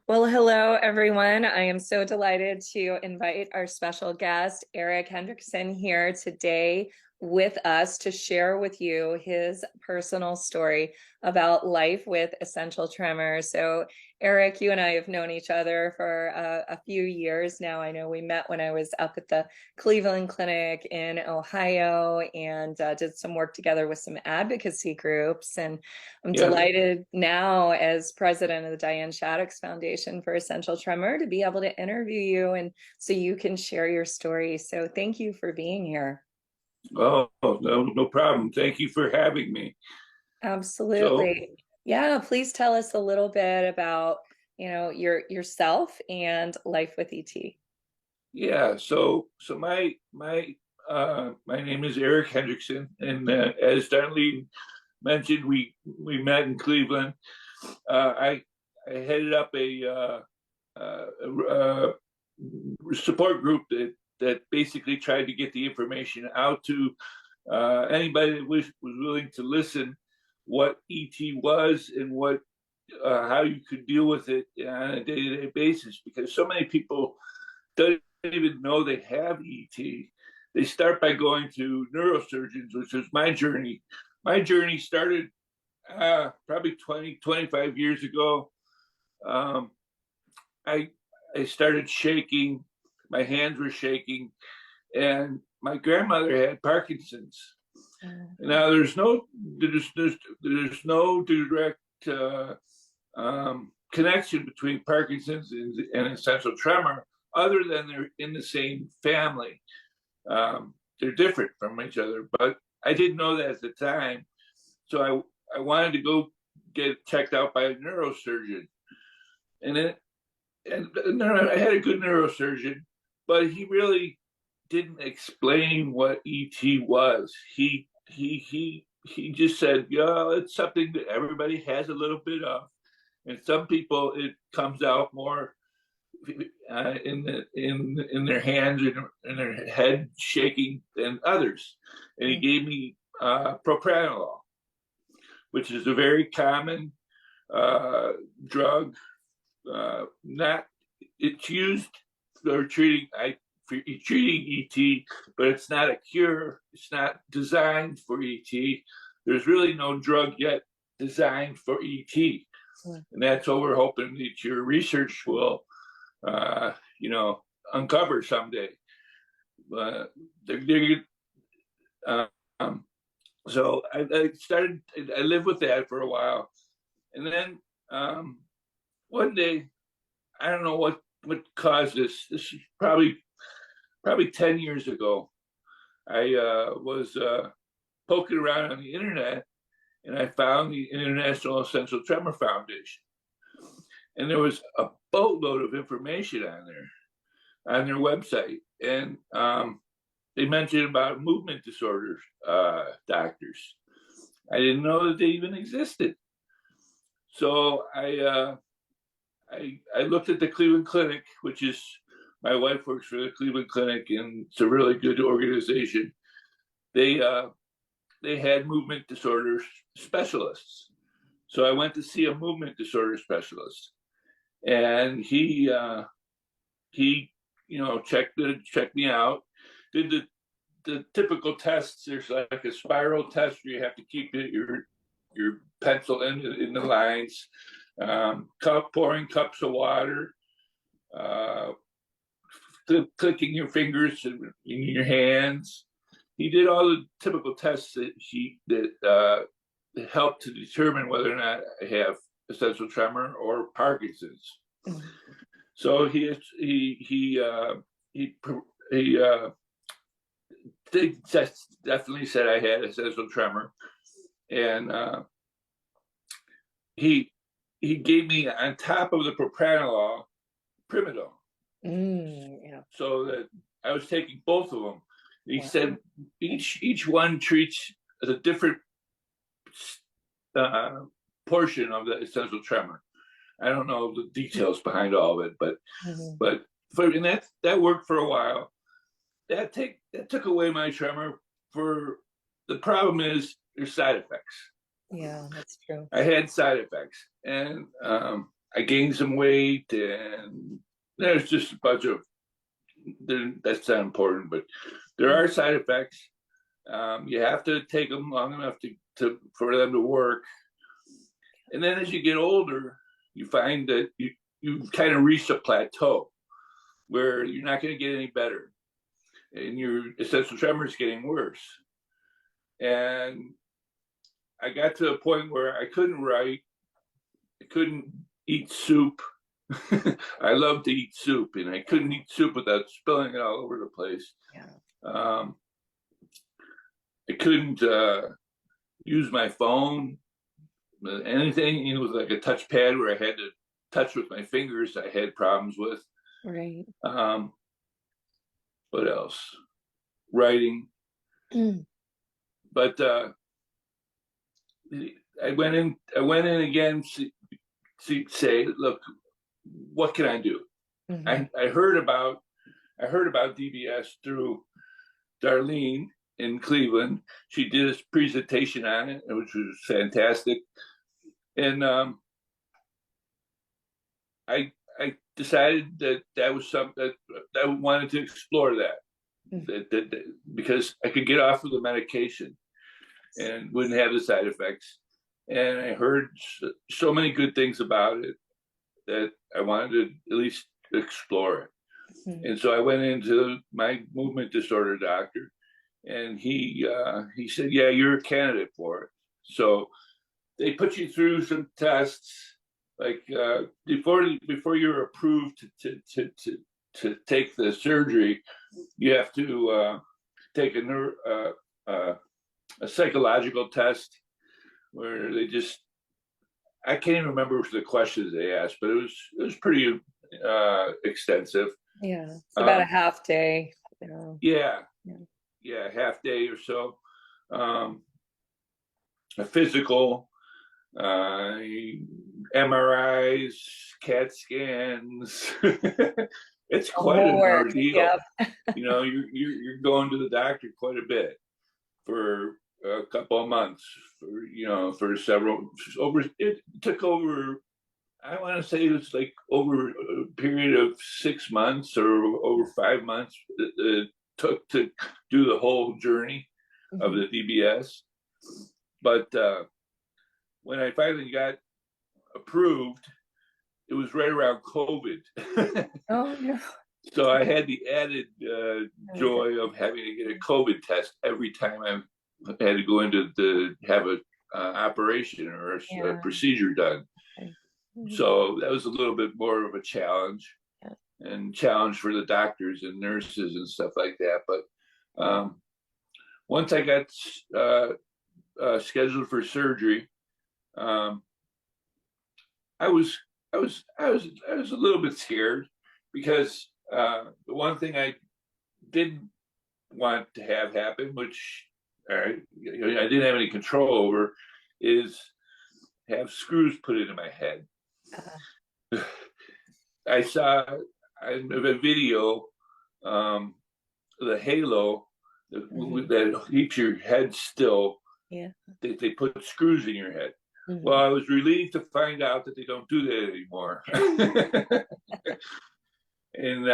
Well, hello, everyone. I am so delighted to invite our special guest, Eric Hendrickson, here today with us to share with you his personal story about life with essential tremor. So, Eric, you and I have known each other for a few years now. I know we met when I was up at the Cleveland Clinic in Ohio and did some work together with some advocacy groups. And I'm Yeah. delighted now, as president of the Diann Shaddox Foundation for Essential Tremor, to be able to interview you and so you can share your story. So thank you for being here. Oh, no problem. Thank you for having me. So, Absolutely. Yeah, please tell us a little bit about, yourself and life with ET. yeah. So my name is Eric Hendrickson, and as Diann mentioned, we met in Cleveland. I headed up a support group that basically tried to get the information out to anybody that was willing to listen, what ET was and what how you could deal with it on a day-to-day basis, because so many people don't even know they have ET. They start by going to neurosurgeons, which was my journey. My journey started probably 25 years ago. Um, I I started shaking, my hands were shaking, and my grandmother had Parkinson's. Now there's no direct connection between Parkinson's and essential tremor, other than they're in the same family. They're different from each other, but I didn't know that at the time. So I wanted to go get checked out by a neurosurgeon, and it and I had a good neurosurgeon, but he really didn't explain what ET was. He just said, yeah, it's something that everybody has a little bit of, and some people it comes out more in their hands and in their head shaking than others. And he gave me propranolol, which is a very common drug. Not it's used for treating ET, but it's not a cure. It's not designed for ET. There's really no drug yet designed for ET, and that's what we're hoping that your research will, uncover someday. Uh, they're, um, so I lived with that for a while, and then one day, I don't know what caused this. This is probably 10 years ago. I was poking around on the internet, and I found the International Essential Tremor Foundation, and there was a boatload of information on their website, and they mentioned about movement disorders doctors. I didn't know that they even existed. So I looked at the Cleveland Clinic, which is my wife works for the Cleveland Clinic, and it's a really good organization. They had movement disorders specialists, so I went to see a movement disorder specialist, and he checked me out, did the typical tests. There's like a spiral test where you have to keep your pencil in the lines, pouring cups of water, uh, clicking your fingers in your hands. He did all the typical tests that help to determine whether or not I have essential tremor or Parkinson's. Mm-hmm. So he definitely said I had essential tremor, and he gave me, on top of the propranolol, primidone. Yeah. So that I was taking both of them. He said each one treats a different portion of the essential tremor. I don't know the details behind all of it, but that worked for a while. That took away my tremor. For the problem is there's side effects. Yeah, that's true. I had side effects, and I gained some weight, and there's just a bunch of, that's not important, but there are side effects. You have to take them long enough for them to work. And then as you get older, you find that you kind of reached a plateau where you're not going to get any better. And your essential tremor is getting worse. And I got to a point where I couldn't write, I couldn't eat soup. I love to eat soup, and I couldn't eat soup without spilling it all over the place. Yeah. I couldn't use my phone, anything. It was like a touchpad where I had to touch with my fingers. I had problems with. Right. What else? Writing. But I went in again to say, look, what can I do? I heard about DBS through Darlene in Cleveland. She did a presentation on it, which was fantastic. And I decided that was something that I wanted to explore that because I could get off of the medication and wouldn't have the side effects. And I heard so many good things about it that I wanted to at least explore it. And so I went into my movement disorder doctor, and he said, yeah, you're a candidate for it. So they put you through some tests, like before you're approved to take the surgery, you have to take a psychological test where I can't even remember the questions they asked, but it was pretty extensive. Yeah, it's about a half day. Yeah, half day or so. A physical, MRIs, CAT scans. It's quite an ordeal. Yep. You're going to the doctor quite a bit for a couple of months, for several it took over, I want to say it was like over a period of 6 months or over 5 months it took to do the whole journey of the DBS. But when I finally got approved, it was right around COVID. Oh no. So I had the added joy of having to get a COVID test every time I had to go into have a operation or a procedure done. So that was a little bit more of a challenge, and challenge for the doctors and nurses and stuff like that. But once I got scheduled for surgery, I was a little bit scared because the one thing I didn't want to have happen, which I didn't have any control over, is have screws put into my head. I saw in a video the halo that keeps your head still. Yeah. They put screws in your head. Well, I was relieved to find out that they don't do that anymore. And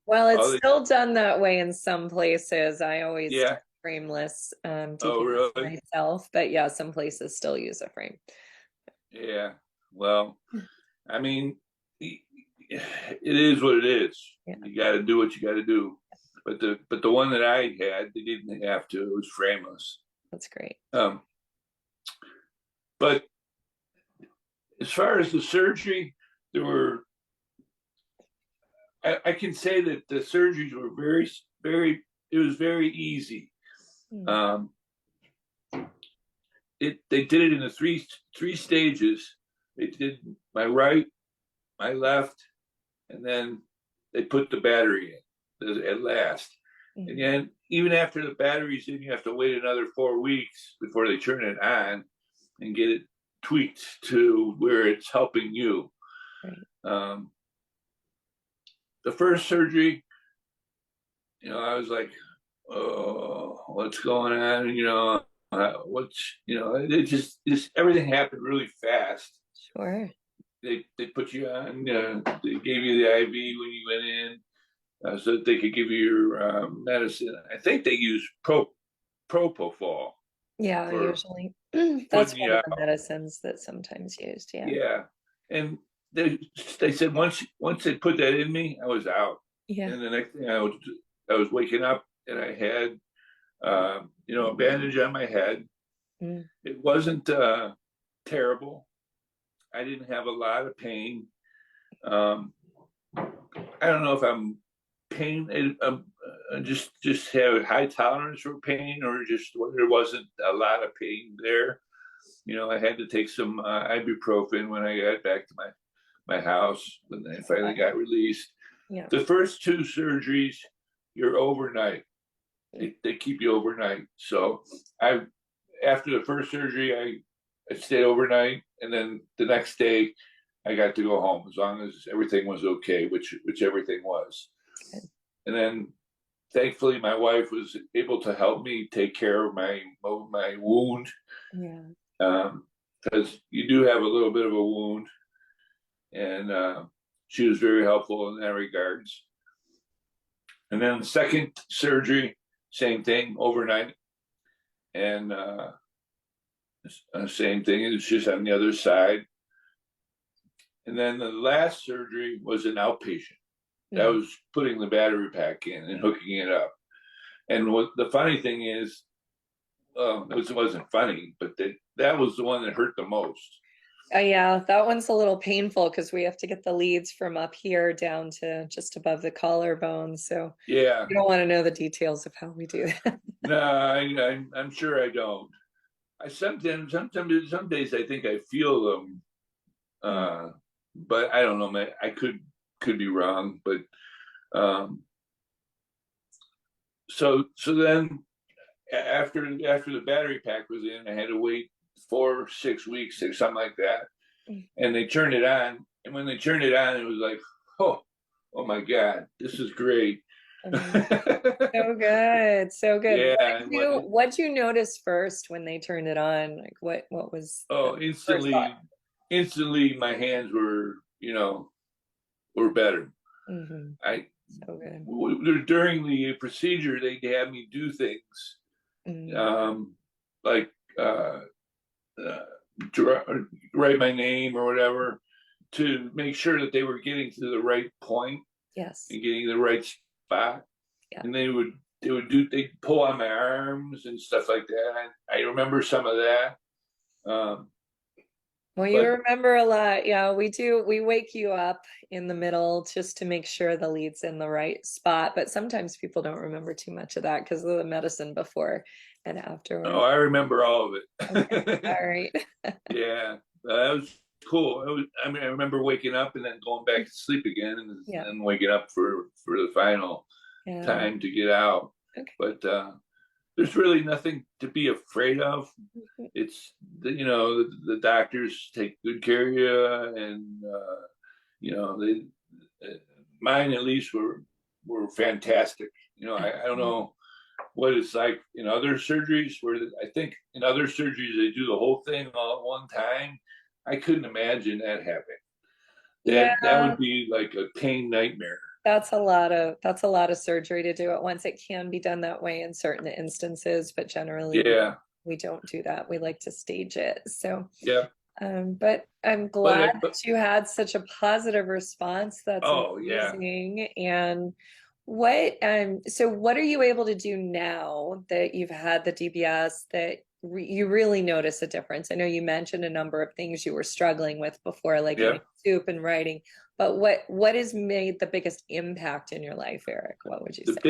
well, it's still done that way in some places. I always frameless really? myself, but yeah, some places still use a frame. Yeah, well, I mean, it is what it is. Yeah. You got to do what you got to do. But the one that I had, they didn't have to. It was frameless. That's great. But as far as the surgery, there were. I can say that the surgeries were very, very. It was very easy. They did it in the three stages. They did my right, my left, and then they put the battery in at last. And then even after the battery's in, you have to wait another 4 weeks before they turn it on and get it tweaked to where it's helping you. Right. The first surgery, I was like, oh, what's going on? It just everything happened really fast. Sure. They put you on. They gave you the IV when you went in, so that they could give you your medicine. I think they use propofol Yeah, for usually that's putting one you of the out. medicines that's sometimes used. Yeah. Yeah, and they said once they put that in me, I was out. Yeah. And the next thing I was waking up and I had a bandage on my head. Mm. It wasn't terrible. I didn't have a lot of pain. Um, I don't know if I'm pain. Just have a high tolerance for pain, or just there wasn't a lot of pain there. I had to take some ibuprofen when I got back to my house when I finally got released. Yeah. The first two surgeries, you're overnight. They keep you overnight. So after the first surgery, I stayed overnight, and then the next day I got to go home as long as everything was okay, which everything was. Good. And then thankfully my wife was able to help me take care of my wound, Yeah. because you do have a little bit of a wound, and she was very helpful in that regards. And then the second surgery, same thing, overnight, and same thing. It's just on the other side. And then the last surgery was an outpatient. That was putting the battery pack in and hooking it up. And what the funny thing is, it wasn't funny, but that was the one that hurt the most. Yeah, that one's a little painful because we have to get the leads from up here down to just above the collarbone. So Yeah. you don't want to know the details of how we do that. No, I'm sure I don't. Some days I think I feel them, but I don't know. I could be wrong, but so then after the battery pack was in, I had to wait 4-6 weeks or something like that, and they turned it on. And when they turned it on, it was like, oh my God, this is great. So good, so good. Yeah. What'd you notice first when they turned it on? Like what was instantly my hands were better. So good. During the procedure, they had me do things, like write my name or whatever, to make sure that they were getting to the right point. Yes. And getting the right spot. Yeah. And they'd pull on my arms and stuff like that. I remember some of that. Well, you remember a lot. Yeah, we do. We wake you up in the middle just to make sure the lead's in the right spot. But sometimes people don't remember too much of that because of the medicine before and afterwards. Oh, I remember all of it. Okay. All right. Yeah, that was cool. I remember waking up and then going back to sleep again, and then waking up for the final time to get out. Okay. But there's really nothing to be afraid of. It's the doctors take good care of you, and mine at least were fantastic. I don't know what it's like in other surgeries, where I think in other surgeries they do the whole thing all at one time. I couldn't imagine that happening. That would be like a pain nightmare. That's a lot of surgery to do at once. It can be done that way in certain instances, but generally we don't do that. We like to stage it. So but I'm glad that you had such a positive response. That's amazing. And so what are you able to do now that you've had the DBS that you really notice a difference? I know you mentioned a number of things you were struggling with before, like eating soup and writing, but what has made the biggest impact in your life, Eric? What would you say? The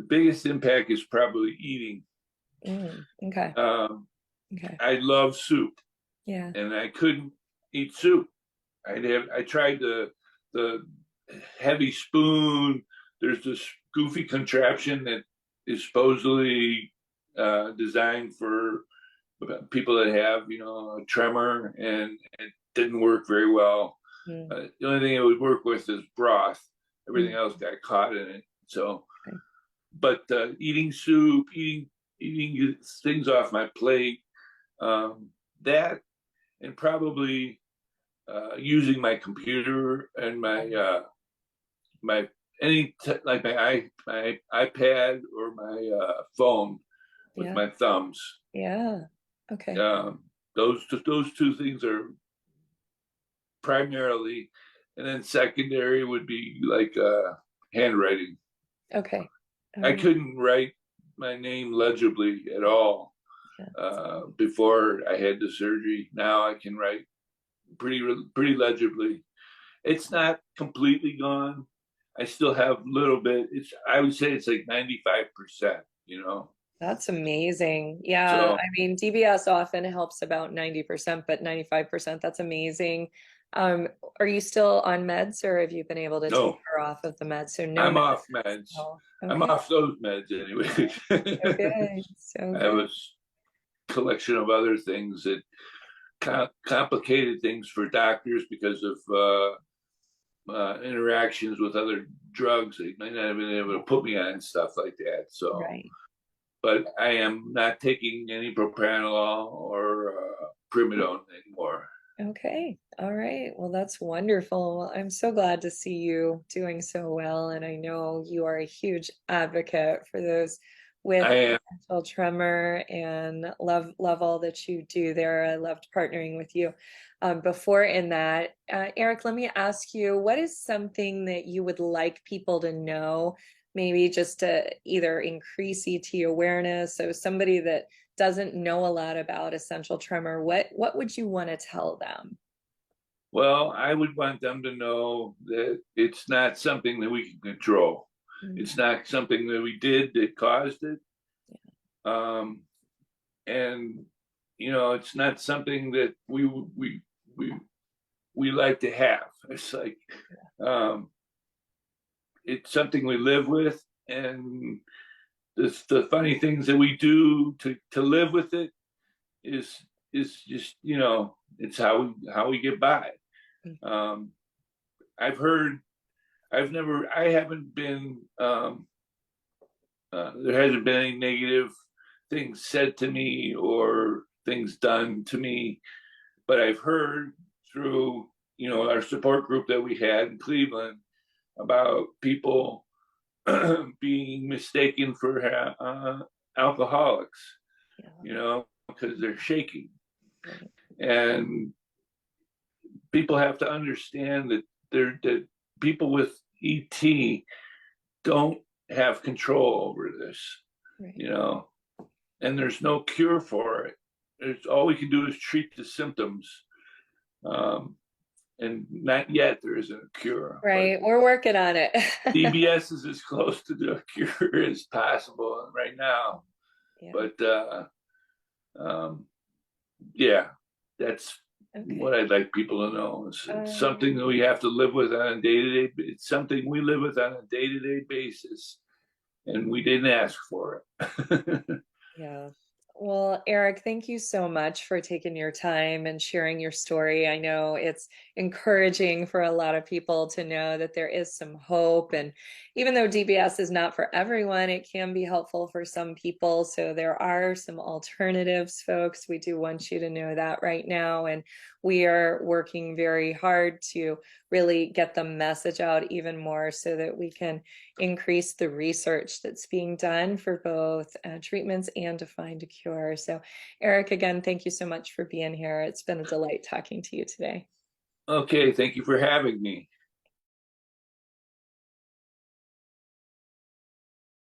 biggest impact is probably eating. Okay. I love soup. Yeah. And I couldn't eat soup. I tried the heavy spoon. There's this goofy contraption that is supposedly designed for people that have, a tremor, and it didn't work very well. The only thing it would work with is broth. Everything else got caught in it. So, but eating soup, eating things off my plate, that and probably using my computer and my like my iPad or my phone with Yeah. my thumbs. Yeah. Okay. Those two things are primarily, and then secondary would be like handwriting. Okay. All I right. couldn't write my name legibly at all Yeah. before I had the surgery. Now I can write pretty legibly. It's not completely gone. I still have a little bit. I would say it's like 95%, you know. That's amazing. Yeah. So I mean, DBS often helps about 90%, but 95%, that's amazing. Um, are you still on meds or have you been able to no, taper off of the meds? So no I'm meds. off meds. Oh, I'm okay. off those meds anyway. So good. So I good. was collection of other things that complicated things for doctors because of interactions with other drugs. They might not have been able to put me on stuff like that. So, Right. but I am not taking any propranolol or primidone anymore. Okay. All right. Well, that's wonderful. Well, I'm so glad to see you doing so well. And I know you are a huge advocate for those with I am. essential tremor and love all that you do there. I loved partnering with you. Before in that, Eric, let me ask you, what is something that you would like people to know, maybe just to either increase ET awareness? So somebody that doesn't know a lot about essential tremor, what would you want to tell them? Well, I would want them to know that it's not something that we can control. Mm, It's not something that we did that caused it. yeah. Um, and you know, it's not something that we we like to have. It's like um, it's something we live with, and the funny things that we do to live with it is just, you know, it's how we get by. Mm, Um, I've heard, I haven't been there hasn't been any negative things said to me or things done to me, but I've heard through, you know, our support group that we had in Cleveland about people being mistaken for alcoholics, yeah. you know, because they're shaking. Right. And people have to understand that people with ET don't have control over this, Right. you know, and there's no cure for it. It's all we can do is treat the symptoms. Um, and not yet there isn't a cure, but Right. We're working on it. DBS is as close to the cure as possible right now. Yeah. But um, yeah, that's Okay. what I'd like people to know. It's Um, something that we have to live with on a day-to-day. It's something we live with on a day-to-day basis, and we didn't ask for it. yeah. Well, Eric, thank you so much for taking your time and sharing your story. I know it's encouraging for a lot of people to know that there is some hope. And even though DBS is not for everyone, it can be helpful for some people. So there are some alternatives, folks. We do want you to know that right now. And we are working very hard to really get the message out even more so that we can increase the research that's being done for both treatments and to find a cure. So, Eric, again, thank you so much for being here. It's been a delight talking to you today. Okay, thank you for having me.